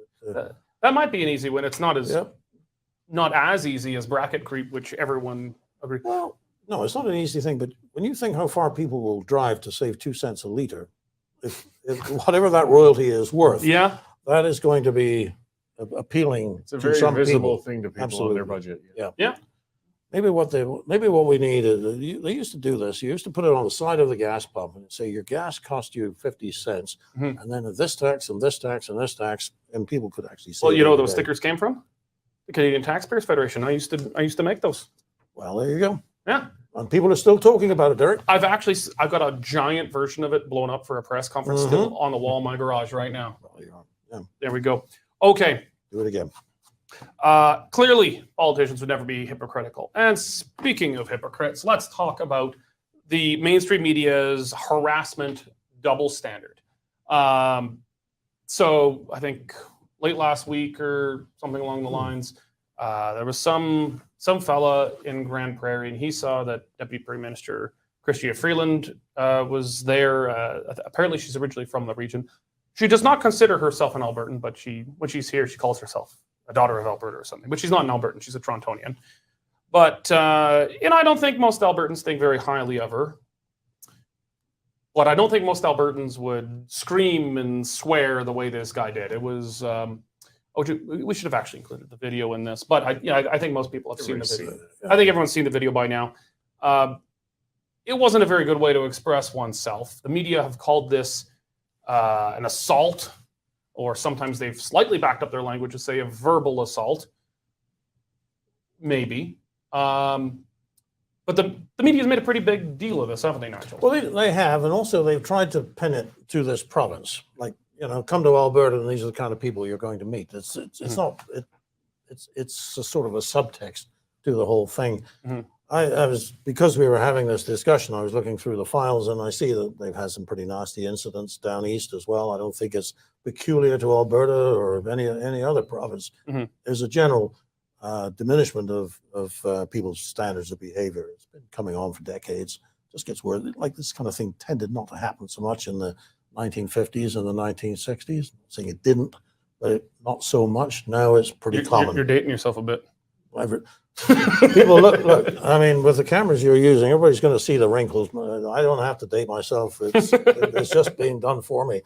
S1: that might be an easy one. It's not as easy as bracket creep, which everyone agrees.
S2: Well, no, it's not an easy thing. But when you think how far people will drive to save 2 cents a liter, whatever that royalty is worth,
S1: Yeah.
S2: that is going to be appealing
S3: It's a
S2: to
S3: very
S2: some
S3: visible
S2: people.
S3: thing to people on
S2: Absolutely.
S3: their budget.
S2: Yeah. Maybe what we need is they used to do this. You used to put it on the side of the gas pump and say your gas cost you 50 cents,
S1: Mhm.
S2: and then this tax and this tax and this tax, and people could actually see.
S1: Well, you know where
S2: every
S1: those
S2: day.
S1: stickers came from? The Canadian Taxpayers Federation. I used to make those.
S2: Well, there you go.
S1: Yeah.
S2: And people are still talking about it, Derek.
S1: I've got a giant version of it blown up for a press conference still on the wall in my garage right now.
S2: Well, yeah,
S1: There we go. Okay.
S2: do it again.
S1: Clearly, politicians would never be hypocritical. And speaking of hypocrites, let's talk about the mainstream media's harassment double standard. So I think late last week or something along the lines, there was some fella in Grand Prairie, and he saw that Deputy Prime Minister Chrystia Freeland was there. Apparently, she's originally from the region. She does not consider herself an Albertan, but when she's here, she calls herself a daughter of Alberta or something. But she's not an Albertan; she's a Torontonian. But I don't think most Albertans think very highly of her. But I don't think most Albertans would scream and swear the way this guy did. It was. We should have actually included the video in this, but I think most people have seen the video. I think everyone's seen the video by now. It wasn't a very good way to express oneself. The media have called this an assault, or sometimes they've slightly backed up their language to say a verbal assault. Maybe. But the media has made a pretty big deal of this, haven't they, Nigel?
S2: Well, they have, and also they've tried to pin it to this province. Like, come to Alberta, and these are the kind of people you're going to meet. It's not. It's a sort of a subtext to the whole thing.
S1: Mm-hmm.
S2: I was, because we were having this discussion, I was looking through the files, and I see that they've had some pretty nasty incidents down east as well. I don't think it's peculiar to Alberta or any other province.
S1: Mm-hmm.
S2: There's a general diminishment of people's standards of behavior. It's been coming on for decades. Just gets worse. Like, this kind of thing tended not to happen so much in the 1950s and the 1960s. I'm saying it didn't, but not so much. Now it's pretty common.
S1: You're dating yourself a bit.
S2: People look. I mean, with the cameras you're using, everybody's going to see the wrinkles. I don't have to date myself. It's just being done for me.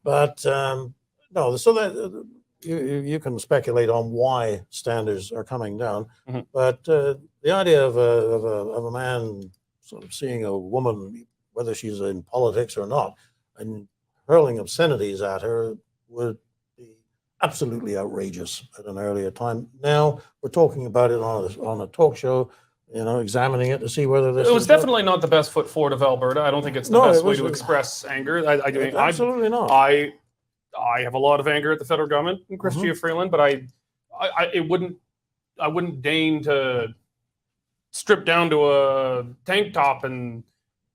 S2: But no, so that you can speculate on why standards are coming down.
S1: Mm-hmm.
S2: But the idea of a man sort of seeing a woman, whether she's in politics or not, and hurling obscenities at her would be absolutely outrageous at an earlier time. Now we're talking about it on a talk show, examining it to see whether this.
S1: It was definitely not the best foot forward of Alberta. I don't think it's the best way to express anger.
S2: Absolutely not.
S1: I have a lot of anger at the federal government and Chrystia Freeland, but I wouldn't deign to strip down to a tank top and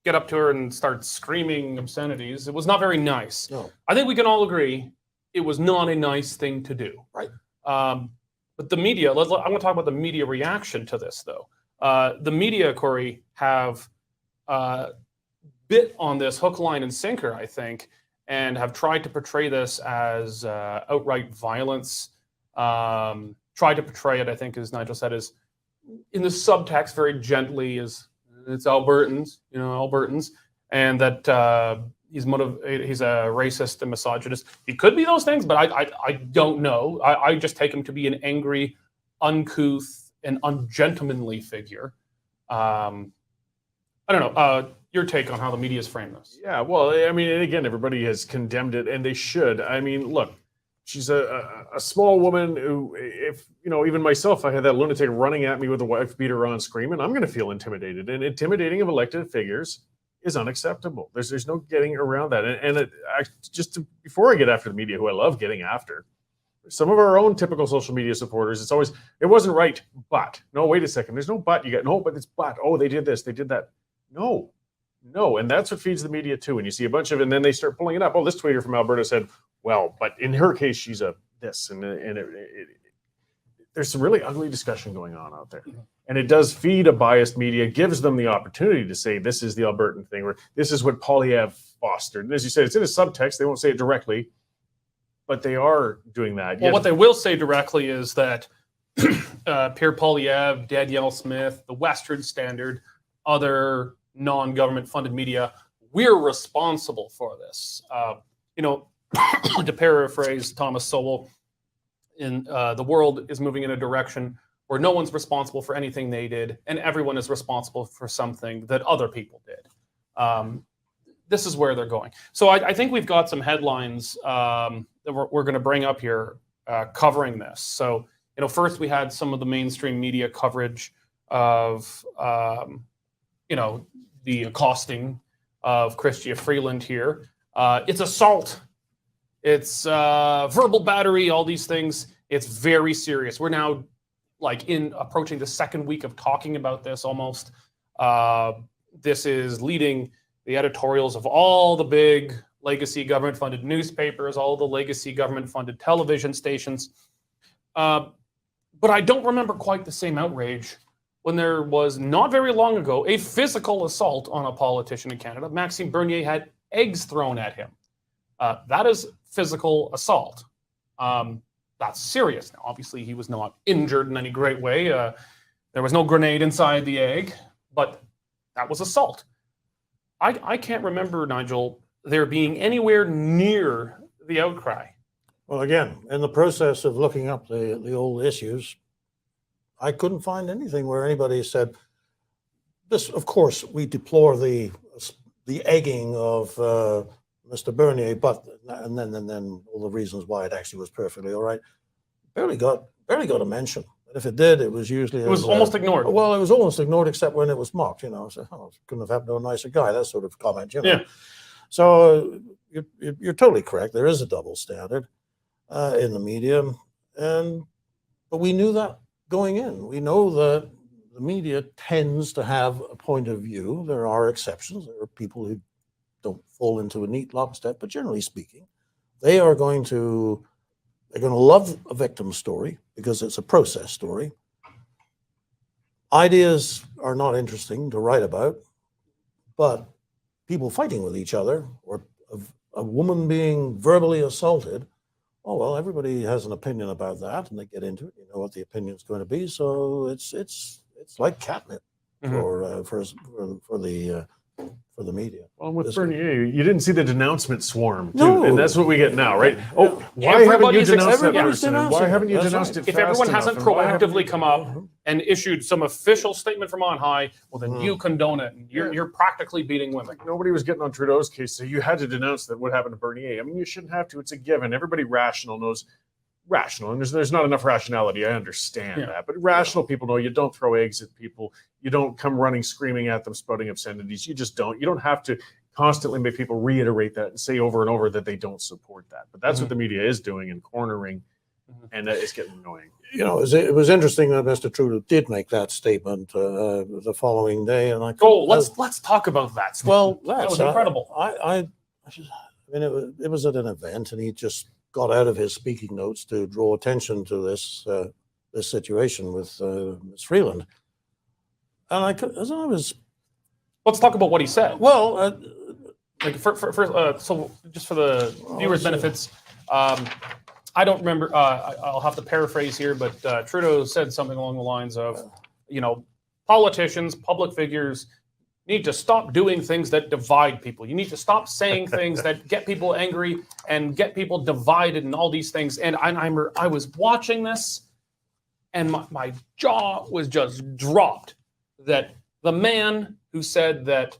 S1: get up to her and start screaming obscenities. It was not very nice.
S2: No.
S1: I think we can all agree it was not a nice thing to do.
S2: Right.
S1: But the media, I want to talk about the media reaction to this, though. The media, Corey, have bit on this hook, line, and sinker, I think, and have tried to portray this as outright violence. Tried to portray it, I think, as Nigel said, as in the subtext very gently, as it's Albertans, and that he's a racist and misogynist. He could be those things, but I don't know. I just take him to be an angry, uncouth, and ungentlemanly figure. I don't know. Your take on how the media has framed this?
S3: Yeah, well, I mean, and again, everybody has condemned it, and they should. I mean, look, she's a small woman who, if even myself, I had that lunatic running at me with a wife beater on, screaming, I'm going to feel intimidated, and intimidating of elected figures is unacceptable. There's no getting around that. And before I get after the media, who I love getting after, some of our own typical social media supporters, it's always, it wasn't right, but. No, wait a second. There's no but. You got, no, but it's but. Oh, they did this, they did that. No. And that's what feeds the media too. And you see a bunch of, and then they start pulling it up. Oh, this tweeter from Alberta said, well, but in her case, she's a this. And there's some really ugly discussion going on out there. And it does feed a biased media, gives them the opportunity to say, this is the Albertan thing, or this is what Polyev fostered. And as you said, it's in a subtext. They won't say it directly, but they are doing that.
S1: Well, what they will say directly is that Pierre Polyev, Danielle Smith, the Western Standard, other non-government funded media we're responsible for this. You know, to paraphrase Thomas Sowell, the world is moving in a direction where no one's responsible for anything they did, and everyone is responsible for something that other people did. This is where they're going. So I think we've got some headlines that we're going to bring up here covering this. So, you know, first we had some of the mainstream media coverage of, you know, the accosting of Chrystia Freeland here. It's assault. It's verbal battery, all these things. It's very serious. We're now like approaching the second week of talking about this almost. This is leading the editorials of all the big legacy government-funded newspapers, all the legacy government-funded television stations. But I don't remember quite the same outrage when there was, not very long ago, a physical assault on a politician in Canada. Maxime Bernier had eggs thrown at him. That is physical assault. That's serious. Now, obviously, he was not injured in any great way. There was no grenade inside the egg, but that was assault. I can't remember, Nigel, there being anywhere near the outcry.
S2: Well, again, in the process of looking up the old issues, I couldn't find anything where anybody said, this, of course, we deplore the egging of Mr. Bernier, but, and then all the reasons why it actually was perfectly all right, barely got a mention. And if it did, it was usually...
S1: It was almost ignored.
S2: Well, it was almost ignored except when it was mocked, you know. So, oh, couldn't have happened to a nicer guy, that sort of comment, you know.
S1: Yeah.
S2: So you're totally correct. There is a double standard in the media. But we knew that going in. We know that the media tends to have a point of view. There are exceptions. There are people who don't fall into a neat lockstep, but generally speaking, they're going to love a victim story because it's a process story. Ideas are not interesting to write about, but people fighting with each other or a woman being verbally assaulted, oh, well, everybody has an opinion about that and they get into it. You know what the opinion is going to be. So it's like catnip for the media.
S3: Well, with Bernier, you didn't see the denouncement swarm, too,
S2: No.
S3: and that's what we get now, right? Oh, why haven't you denounced that person? And why haven't you denounced it
S1: If
S3: fast
S1: everyone
S3: enough?
S1: hasn't
S3: And why haven't
S1: proactively
S3: you-
S1: come up and issued some official statement from on high, well, then you condone it. And you're practically beating women.
S3: Nobody was getting on Trudeau's case, so you had to denounce that what happened to Bernier. I mean, you shouldn't have to. It's a given. Everybody rational knows rational, and there's not enough rationality. I understand that, but rational people know you don't throw eggs at people. You don't come running, screaming at them, spouting obscenities. You just don't. You don't have to constantly make people reiterate that and say over and over that they don't support that. But that's what the media is doing and cornering, and it's getting annoying.
S2: You know, it was interesting that Mr. Trudeau did make that statement the following day, and
S1: Let's talk about that.
S2: Well,
S1: that was incredible.
S2: I mean, it was at an event, and he just got out of his speaking notes to draw attention to this situation with Ms. Freeland, and
S1: Let's talk about what he said.
S2: well.
S1: So just for the viewers' benefits, I don't remember. I'll have to paraphrase here, but Trudeau said something along the lines of, you know, politicians, public figures need to stop doing things that divide people. You need to stop saying things that get people angry and get people divided and all these things. And I was watching this, and my jaw was just dropped. That the man who said that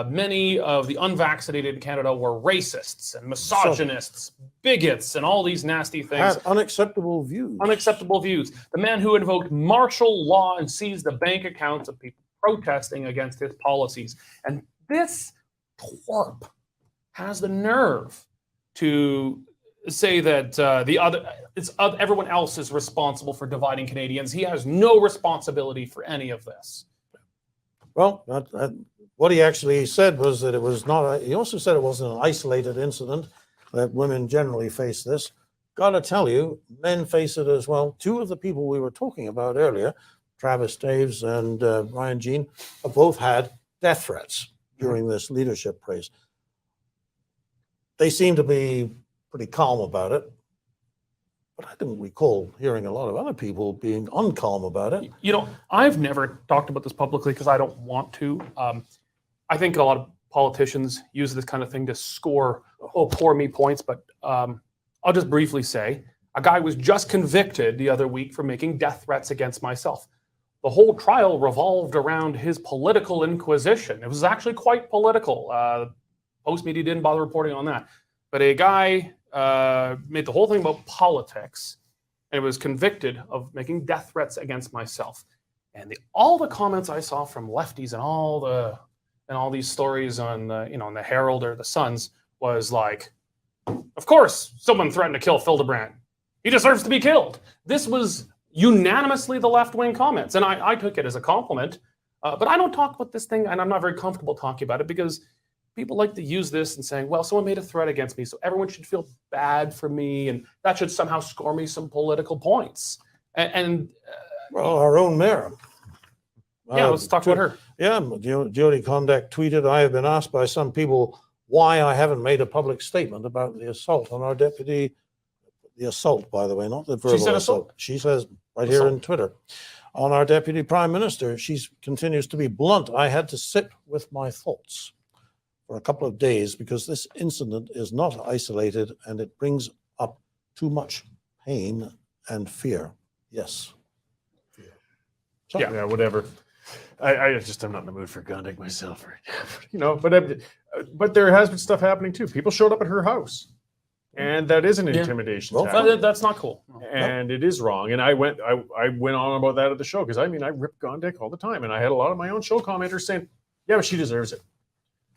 S1: many of the unvaccinated in Canada were racists and misogynists, bigots, and all these nasty things.
S2: Had unacceptable views.
S1: Unacceptable views. The man who invoked martial law and seized the bank accounts of people protesting against his policies. And this twerp has the nerve to say that everyone else is responsible for dividing Canadians. He has no responsibility for any of this.
S2: Well, what he actually said was that it was not. He also said it wasn't an isolated incident, that women generally face this. Gotta tell you, men face it as well. Two of the people we were talking about earlier, Travis Daves and Ryan Jean, have both had death threats during this leadership race. They seem to be pretty calm about it, but I didn't recall hearing a lot of other people being uncalm about it.
S1: You know, I've never talked about this publicly because I don't want to. I think a lot of politicians use this kind of thing to score, oh, poor me points. But I'll just briefly say, a guy was just convicted the other week for making death threats against myself. The whole trial revolved around his political inquisition. It was actually quite political. Post media didn't bother reporting on that. But a guy made the whole thing about politics and was convicted of making death threats against myself. And all the comments I saw from lefties and all these stories on on the Herald or the Suns was like, of course, someone threatened to kill Fildebrandt. He deserves to be killed. This was unanimously the left-wing comments, and I took it as a compliment. But I don't talk about this thing, and I'm not very comfortable talking about it because people like to use this and saying, well, someone made a threat against me, so everyone should feel bad for me, and that should somehow score me some political points.
S2: Well, our own mayor.
S1: Yeah, let's talk about her.
S2: Yeah, Jody Kondak tweeted, I have been asked by some people why I haven't made a public statement about the assault on our deputy. The assault, by the way, not the verbal assault. She says right here in Twitter, on our deputy prime minister, she continues to be blunt. I had to sit with my thoughts for a couple of days because this incident is not isolated and it brings up too much pain and fear. Yes.
S3: So, yeah, whatever. I just, I'm not in the mood for Gondik myself, right? But there has been stuff happening too. People showed up at her house. And that is an intimidation tactic.
S1: That's not cool.
S3: And it is wrong. And I went on about that at the show because I rip Gondik all the time, and I had a lot of my own show commenters saying, "Yeah, but she deserves it."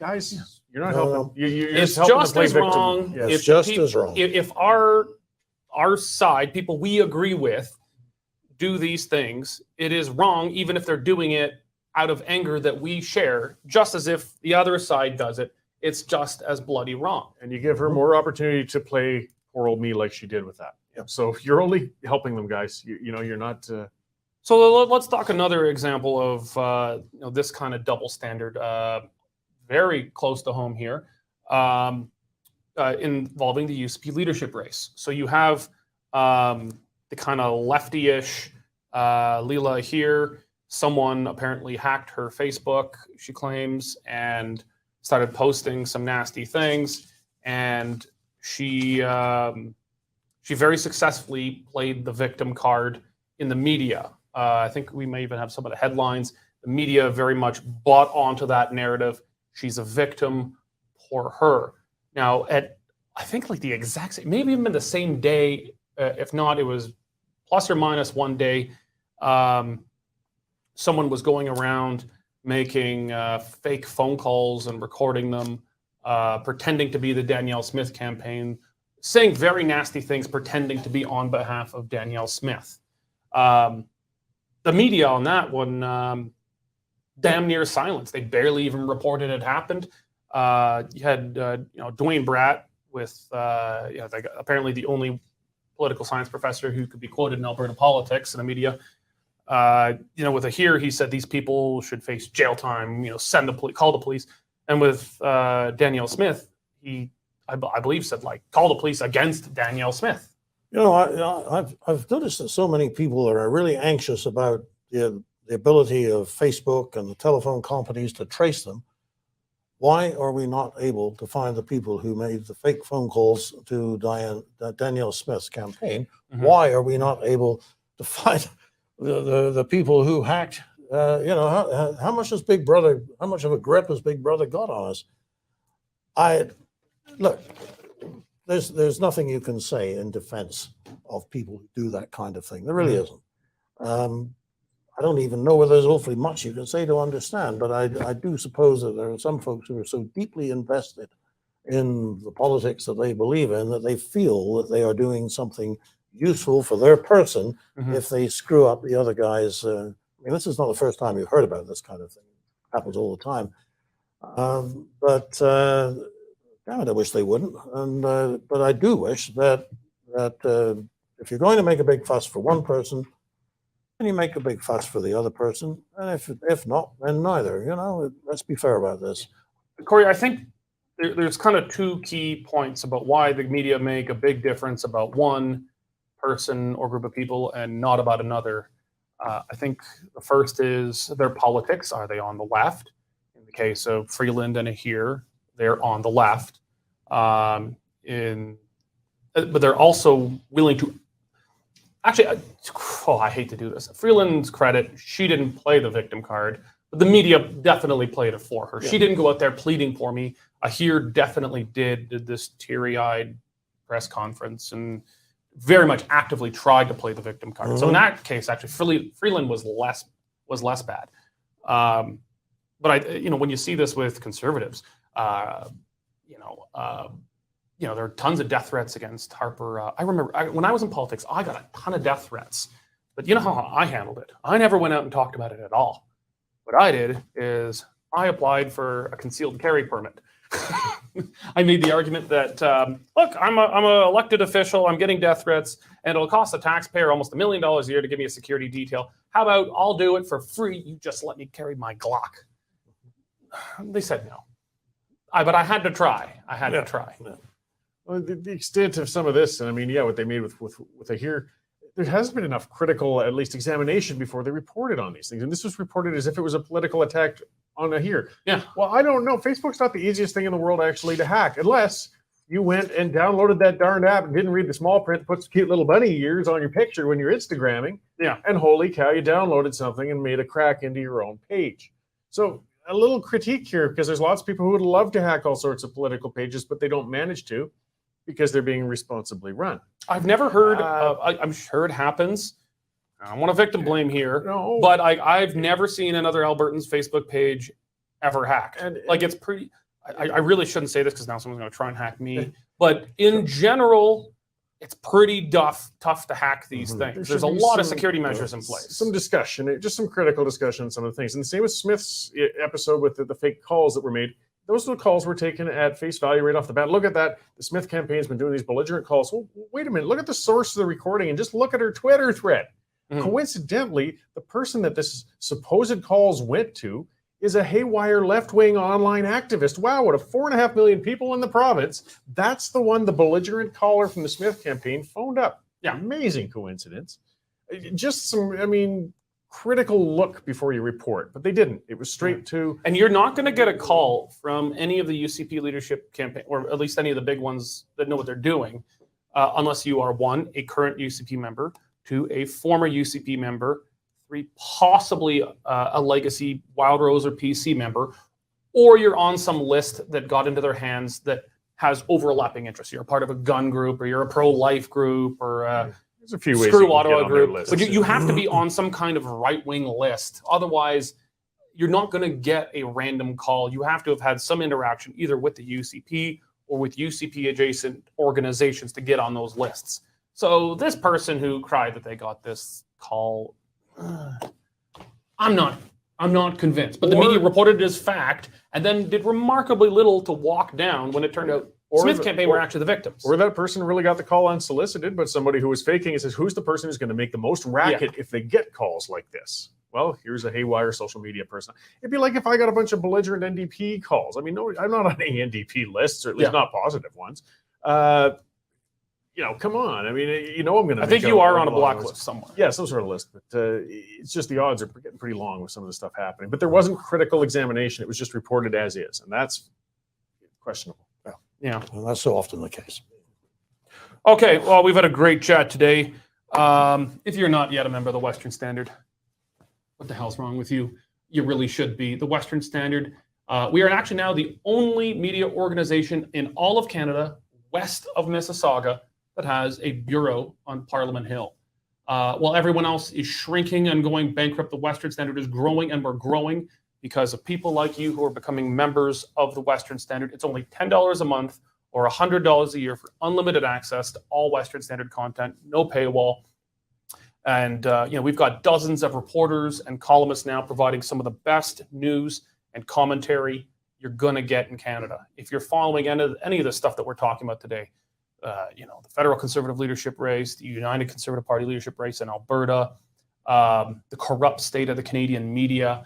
S3: Guys, you're not helping.
S1: It's just as wrong.
S2: It's just as wrong.
S1: If our side, people we agree with, do these things, it is wrong, even if they're doing it out of anger that we share. Just as if the other side does it. It's just as bloody wrong.
S3: And you give her more opportunity to play poor old me like she did with that. Yep. So you're only helping them, guys. You're not.
S1: So let's talk another example of this kind of double standard, very close to home here, involving the UCP leadership race. So you have the kind of lefty-ish Leela here. Someone apparently hacked her Facebook, she claims, and started posting some nasty things, and she very successfully played the victim card in the media. I think we may even have some of the headlines. The media very much bought onto that narrative. She's a victim, poor her. Now, I think like the exact same, maybe even the same day, if not, it was plus or minus one day, someone was going around making fake phone calls and recording them, pretending to be the Danielle Smith campaign, saying very nasty things, pretending to be on behalf of Danielle Smith. The media on that one, damn near silence. They barely even reported it happened. You had Dwayne Bratt with apparently the only political science professor who could be quoted in Alberta politics in the media. With a here, he said these people should face jail time, send the police, call the police. And with Danielle Smith, I believe said call the police against Danielle Smith.
S2: I've noticed that so many people are really anxious about the ability of Facebook and the telephone companies to trace them. Why are we not able to find the people who made the fake phone calls to Danielle Smith's campaign? Mm-hmm. Why are we not able to find the people who hacked? How much has Big Brother? How much of a grip has Big Brother got on us? Look. There's nothing you can say in defense of people who do that kind of thing. There really isn't. I don't even know whether there's awfully much you can say to understand, but I do suppose that there are some folks who are so deeply invested in the politics that they believe in that they feel that they are doing something useful for their person if they screw up the other guys. This is not the first time you've heard about this kind of thing. It happens all the time. Damn it, I wish they wouldn't. But I do wish that if you're going to make a big fuss for one person, then you make a big fuss for the other person. And if not, then neither. Let's be fair about this.
S1: Cory, I think there's kind of two key points about why the media make a big difference about one person or group of people and not about another. I think the first is their politics. Are they on the left? In the case of Freeland and Ahir, they're on the left. But they're also willing to actually, I hate to do this. Freeland's credit, she didn't play the victim card, but the media definitely played it for her. Yeah. She didn't go out there pleading for me. Ahir definitely did this teary-eyed press conference and very much actively tried to play the victim card. Mm-hmm. So in that case, actually, Freeland was less bad. But when you see this with conservatives, there are tons of death threats against Harper. I remember when I was in politics, I got a ton of death threats. But you know how I handled it? I never went out and talked about it at all. What I did is I applied for a concealed carry permit. I made the argument that, look, I'm a elected official. I'm getting death threats, and it'll cost the taxpayer almost $1 million a year to give me a security detail. How about I'll do it for free? You just let me carry my Glock. They said no. But I had to try. Yeah.
S3: Well, the extent of some of this, and I mean, what they made with Ahir, there hasn't been enough critical, at least, examination before they reported on these things. And this was reported as if it was a political attack on Ahir.
S1: Yeah.
S3: Well, I don't know. Facebook's not the easiest thing in the world actually to hack, unless you went and downloaded that darned app and didn't read the small print, put some cute little bunny ears on your picture when you're Instagramming.
S1: Yeah.
S3: And holy cow, you downloaded something and made a crack into your own page. So a little critique here, because there's lots of people who would love to hack all sorts of political pages, but they don't manage to, because they're being responsibly run.
S1: I've never heard, I'm sure it happens. I don't want to victim blame here,
S3: no.
S1: But I've never seen another Albertan's Facebook page ever hacked. And it's pretty, I really shouldn't say this because now someone's going to try and hack me. But in general, it's pretty tough to hack these things. There's a lot of security measures in place.
S3: Some discussion, just some critical discussion on some of the things. And the same with Smith's episode with the fake calls that were made. Those calls were taken at face value right off the bat. Look at that. The Smith campaign's been doing these belligerent calls. Well, wait a minute. Look at the source of the recording and just look at her Twitter thread. Mm-hmm. Coincidentally, the person that this supposed calls went to is a haywire left-wing online activist. Wow, what, 4.5 million people in the province. That's the one the belligerent caller from the Smith campaign phoned up. Yeah, amazing coincidence. Just some, critical look before you report, but they didn't. It was straight to...
S1: And you're not going to get a call from any of the UCP leadership campaign, or at least any of the big ones that know what they're doing, unless you are, 1, a current UCP member, 2, a former UCP member, 3, possibly a legacy Wild Rose or PC member, or you're on some list that got into their hands that has overlapping interests. You're a part of a gun group, or you're a pro-life group, or...
S3: There's a few ways
S1: Screw Ottawa group, but you have to be on some kind of right-wing list. Otherwise, you're not going to get a random call. You have to have had some interaction either with the UCP or with UCP-adjacent organizations to get on those lists. So this person who cried that they got this call, I'm not convinced. But the media reported it as fact and then did remarkably little to walk down when it turned out Smith campaign were actually the victims.
S3: Or that person really got the call unsolicited, but somebody who was faking it says, who's the person who's going to make the most racket if they get calls like this? Well, here's a haywire social media person. It'd be like if I got a bunch of belligerent NDP calls. No, I'm not on any NDP lists, or at least not positive ones. Come on. I'm going to...
S1: I think you are on a blacklist somewhere.
S3: Yeah, some sort of list, but it's just the odds are getting pretty long with some of the stuff happening. But there wasn't critical examination. It was just reported as is, and that's questionable.
S1: Yeah,
S2: well, that's so often the case.
S1: Okay, well, we've had a great chat today. If you're not yet a member of the Western Standard, what the hell's wrong with you? You really should be. The Western Standard, we are actually now the only media organization in all of Canada, west of Mississauga, that has a bureau on Parliament Hill. While everyone else is shrinking and going bankrupt, the Western Standard is growing, and we're growing because of people like you who are becoming members of the Western Standard. It's only $10 a month or $100 a year for unlimited access to all Western Standard content, no paywall. And we've got dozens of reporters and columnists now providing some of the best news and commentary you're going to get in Canada. If you're following any of the stuff that we're talking about today, the federal Conservative leadership race, the United Conservative Party leadership race in Alberta, the corrupt state of the Canadian media,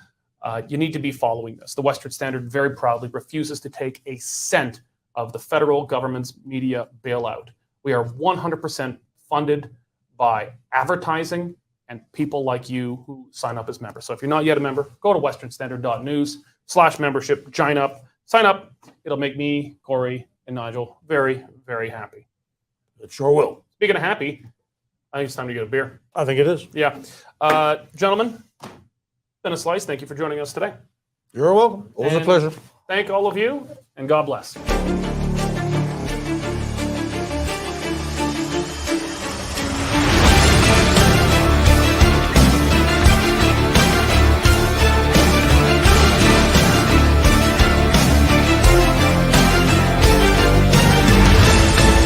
S1: you need to be following this. The Western Standard very proudly refuses to take a cent of the federal government's media bailout. We are 100% funded by advertising and people like you who sign up as members. So if you're not yet a member, go to westernstandard.news, UCP.com/membership. Sign up. It'll make me, Corey, and Nigel very, very happy.
S2: It sure will.
S1: Speaking of happy, I think it's time to get a beer.
S2: I think it is.
S1: Yeah. Gentlemen, Dennis Slice, thank you for joining us today.
S2: You're welcome. Always a
S1: And
S2: pleasure.
S1: Thank all of you, and God bless.